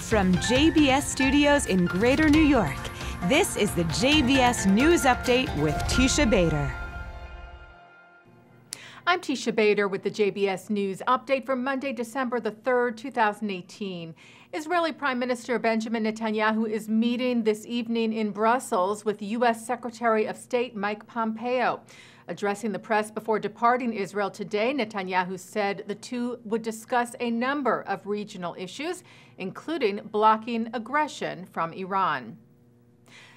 From JBS Studios in Greater New York, this is the JBS News Update with Teisha Bader. I'm Teisha Bader with the JBS News Update for Monday, December the 3rd, 2018. Israeli Prime Minister Benjamin Netanyahu is meeting this evening in Brussels with U.S. Secretary of State Mike Pompeo. Addressing the press before departing Israel today, Netanyahu said the two would discuss a number of regional issues, including blocking aggression from Iran.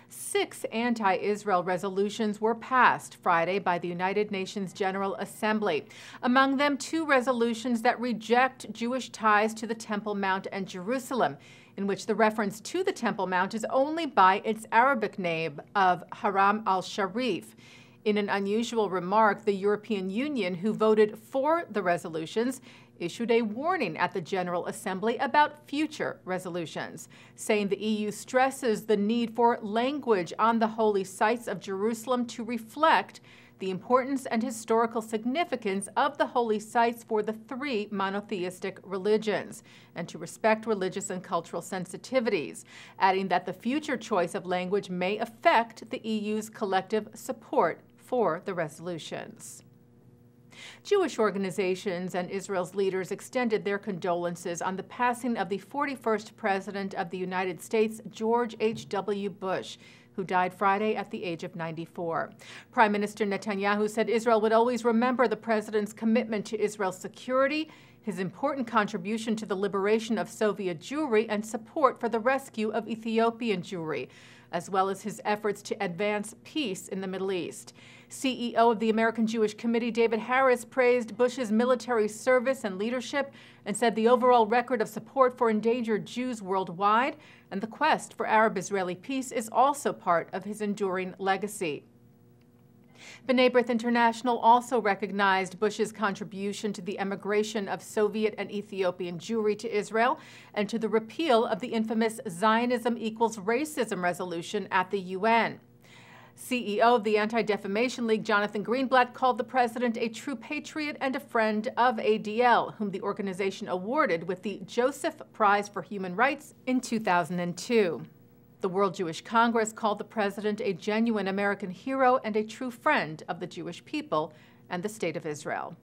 6 anti-Israel resolutions were passed Friday by the United Nations General Assembly. Among them, 2 resolutions that reject Jewish ties to the Temple Mount and Jerusalem, in which the reference to the Temple Mount is only by its Arabic name of Haram al-Sharif. In an unusual remark, the European Union, who voted for the resolutions, issued a warning at the General Assembly about future resolutions, saying the EU stresses the need for language on the holy sites of Jerusalem to reflect the importance and historical significance of the holy sites for the 3 monotheistic religions, and to respect religious and cultural sensitivities, adding that the future choice of language may affect the EU's collective support for the resolutions. Jewish organizations and Israel's leaders extended their condolences on the passing of the 41st President of the United States, George H.W. Bush, who died Friday at the age of 94. Prime Minister Netanyahu said Israel would always remember the president's commitment to Israel's security, his important contribution to the liberation of Soviet Jewry, and support for the rescue of Ethiopian Jewry, as well as his efforts to advance peace in the Middle East. CEO of the American Jewish Committee, David Harris, praised Bush's military service and leadership and said the overall record of support for endangered Jews worldwide and the quest for Arab-Israeli peace is also part of his enduring legacy. B'nai B'rith International also recognized Bush's contribution to the emigration of Soviet and Ethiopian Jewry to Israel and to the repeal of the infamous Zionism equals racism resolution at the UN. CEO of the Anti-Defamation League, Jonathan Greenblatt, called the president a true patriot and a friend of ADL, whom the organization awarded with the Joseph Prize for Human Rights in 2002. The World Jewish Congress called the president a genuine American hero and a true friend of the Jewish people and the State of Israel.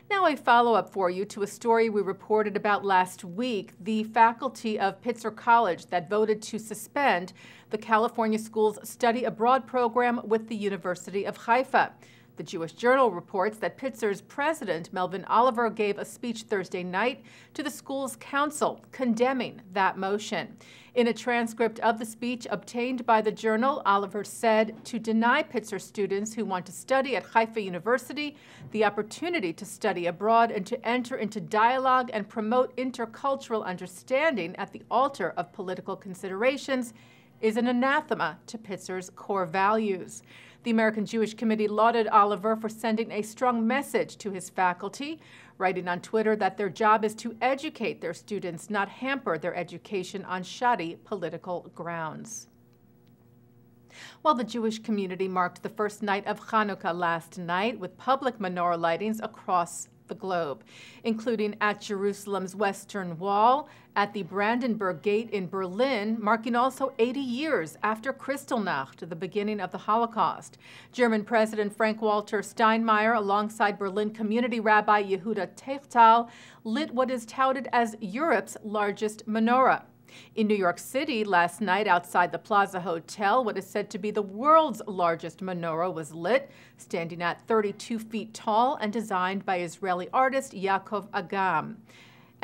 Now a follow-up for you to a story we reported about last week, the faculty of Pitzer College that voted to suspend the California school's study abroad program with the University of Haifa. The Jewish Journal reports that Pitzer's president, Melvin Oliver, gave a speech Thursday night to the school's council condemning that motion. In a transcript of the speech obtained by the Journal, Oliver said to deny Pitzer students who want to study at Haifa University the opportunity to study abroad and to enter into dialogue and promote intercultural understanding at the altar of political considerations is an anathema to Pitzer's core values. The American Jewish Committee lauded Oliver for sending a strong message to his faculty, writing on Twitter that their job is to educate their students, not hamper their education on shoddy political grounds. While the Jewish community marked the first night of Chanukah last night with public menorah lightings across the globe, including at Jerusalem's Western Wall, at the Brandenburg Gate in Berlin, marking also 80 years after Kristallnacht, the beginning of the Holocaust. German President Frank-Walter Steinmeier, alongside Berlin community rabbi Yehuda Techtal, lit what is touted as Europe's largest menorah. In New York City last night outside the Plaza Hotel, what is said to be the world's largest menorah was lit, standing at 32 feet tall and designed by Israeli artist Yaakov Agam.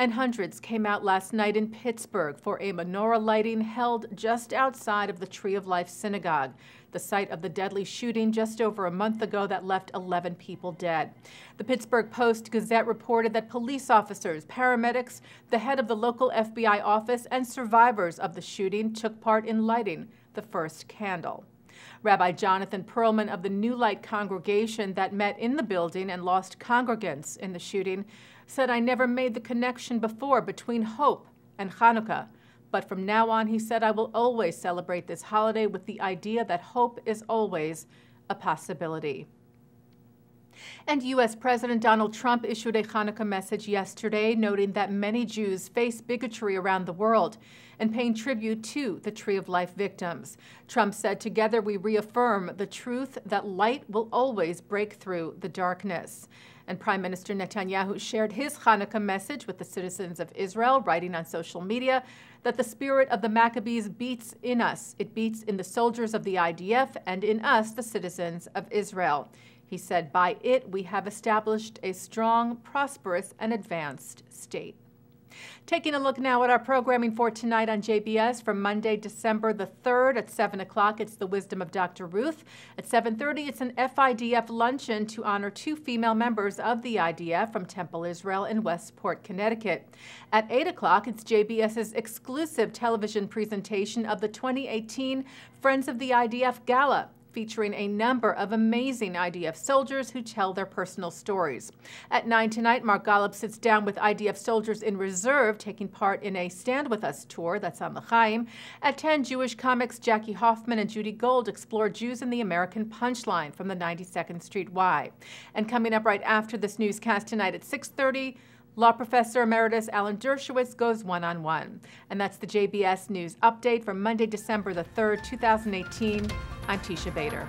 And hundreds came out last night in Pittsburgh for a menorah lighting held just outside of the Tree of Life Synagogue, the site of the deadly shooting just over a month ago that left 11 people dead. The Pittsburgh Post-Gazette reported that police officers, paramedics, the head of the local FBI office, and survivors of the shooting took part in lighting the first candle. Rabbi Jonathan Perlman of the New Light congregation that met in the building and lost congregants in the shooting said, "I never made the connection before between hope and Chanukah. But from now on," he said, "I will always celebrate this holiday with the idea that hope is always a possibility." And U.S. President Donald Trump issued a Chanukah message yesterday, noting that many Jews face bigotry around the world and paying tribute to the Tree of Life victims. Trump said, "Together we reaffirm the truth that light will always break through the darkness." And Prime Minister Netanyahu shared his Chanukah message with the citizens of Israel, writing on social media that the spirit of the Maccabees beats in us. It beats in the soldiers of the IDF and in us, the citizens of Israel. He said, "By it, we have established a strong, prosperous, and advanced state." Taking a look now at our programming for tonight on JBS for Monday, December the 3rd at 7 o'clock, it's The Wisdom of Dr. Ruth. At 7:30, it's an FIDF luncheon to honor 2 female members of the IDF from Temple, Israel in Westport, Connecticut. At 8 o'clock, it's JBS's exclusive television presentation of the 2018 Friends of the IDF Gala, featuring a number of amazing IDF soldiers who tell their personal stories. At 9 tonight, Mark Golub sits down with IDF soldiers in reserve, taking part in a Stand With Us tour that's on L'chaim. At 10, Jewish comics Jackie Hoffman and Judy Gold explore Jews in the American Punchline from the 92nd Street Y. And coming up right after this newscast tonight at 6:30, Law Professor Emeritus Alan Dershowitz goes one-on-one. And that's the JBS News Update for Monday, December the 3rd, 2018. I'm Teisha Bader.